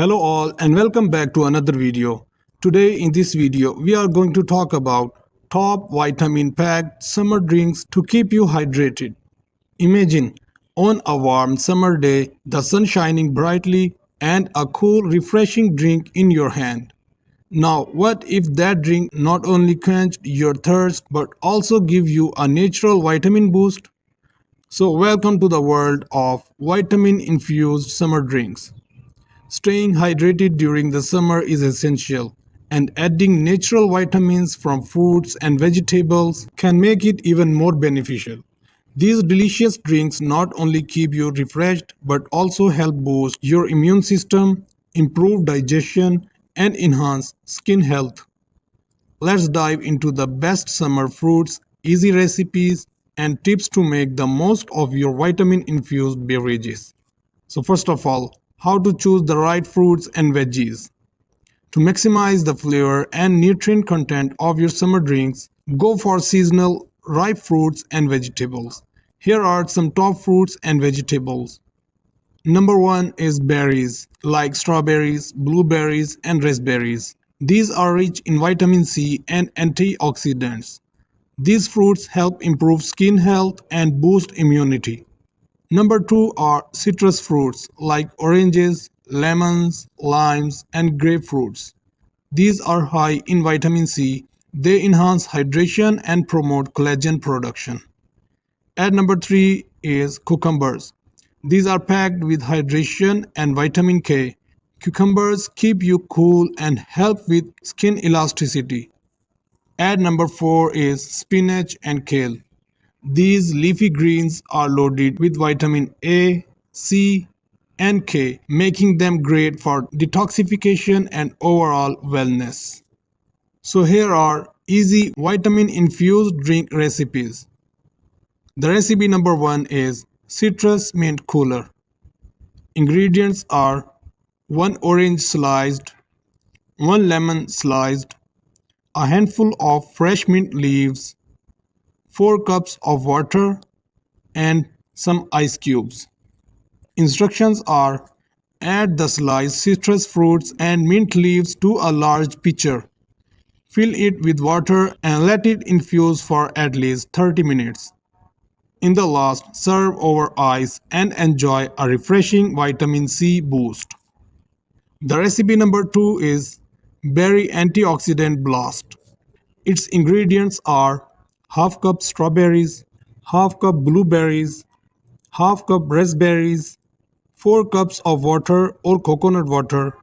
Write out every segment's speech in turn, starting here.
Hello all and welcome back to another video. Today in this video we are going to talk about top vitamin packed summer drinks to keep you hydrated. Imagine on a warm summer day the sun shining brightly and a cool refreshing drink in your hand. Now what if that drink not only quenched your thirst but also give you a natural vitamin boost? So welcome to the world of vitamin infused summer drinks. Staying hydrated during the summer is essential, and adding natural vitamins from fruits and vegetables can make it even more beneficial. These delicious drinks not only keep you refreshed but also help boost your immune system, improve digestion, and enhance skin health. Let's dive into the best summer fruits, easy recipes, and tips to make the most of your vitamin infused beverages. So first of all, how to choose the right fruits and veggies. To maximize the flavor and nutrient content of your summer drinks, go for seasonal ripe fruits and vegetables. Here are some top fruits and vegetables. Number 1 is berries like strawberries, blueberries and raspberries. These are rich in vitamin C and antioxidants. These fruits help improve skin health and boost immunity. Number 2 are citrus fruits like oranges, lemons, limes, and grapefruits. These are high in vitamin C. They enhance hydration and promote collagen production. At number 3 is cucumbers. These are packed with hydration and vitamin K. Cucumbers keep you cool and help with skin elasticity. At number 4 is spinach and kale. These leafy greens are loaded with vitamin A, C, and K, making them great for detoxification and overall wellness. So here are easy vitamin infused drink recipes. The recipe number 1 is citrus mint cooler. Ingredients are 1 orange sliced, 1 lemon sliced, a handful of fresh mint leaves, 4 cups of water, and some ice cubes. Instructions are: add the sliced citrus fruits and mint leaves to a large pitcher. Fill it with water and let it infuse for at least 30 minutes. In the last, serve over ice and enjoy a refreshing vitamin C boost. The recipe number 2 is Berry Antioxidant Blast. Its ingredients are half cup strawberries, half cup blueberries, half cup raspberries, 4 cups of water or coconut water,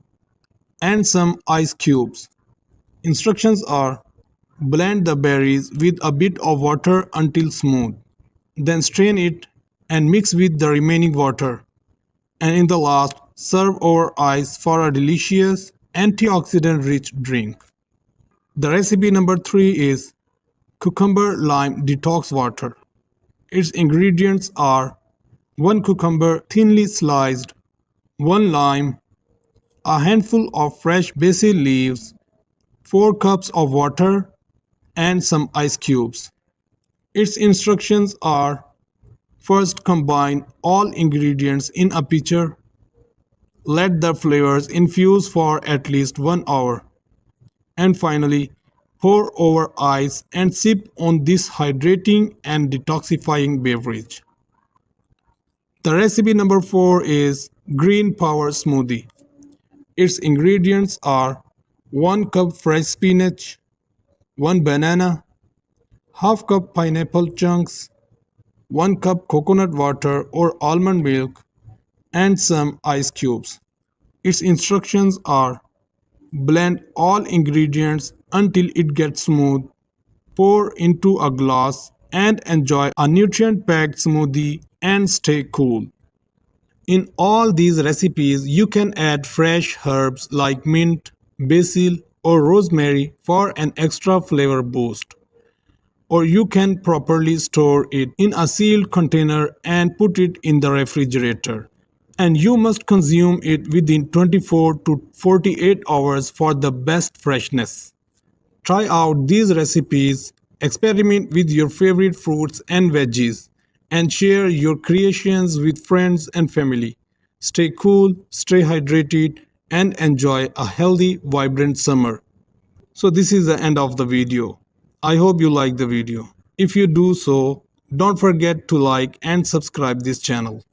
and some ice cubes. Instructions are: blend the berries with a bit of water until smooth. Then strain it and mix with the remaining water. And in the last, serve over ice for a delicious antioxidant rich drink. The recipe number 3 is Cucumber Lime Detox Water. Its ingredients are 1 cucumber thinly sliced, 1 lime, a handful of fresh basil leaves, 4 cups of water, and some ice cubes. Its instructions are: first, combine all ingredients in a pitcher. Let the flavors infuse for at least 1 hour. And finally, pour over ice and sip on this hydrating and detoxifying beverage. The recipe number 4 is Green Power Smoothie. Its ingredients are 1 cup fresh spinach, 1 banana, half cup pineapple chunks, 1 cup coconut water or almond milk, and some ice cubes. Its instructions are: blend all ingredients until it gets smooth, pour into a glass, and enjoy a nutrient-packed smoothie and stay cool. In all these recipes, you can add fresh herbs like mint, basil, or rosemary for an extra flavor boost. Or you can properly store it in a sealed container and put it in the refrigerator. And you must consume it within 24 to 48 hours for the best freshness. Try out these recipes, experiment with your favorite fruits and veggies, and share your creations with friends and family. Stay cool, stay hydrated, and enjoy a healthy, vibrant summer. So this is the end of the video. I hope you like the video. If you do so, don't forget to like and subscribe this channel.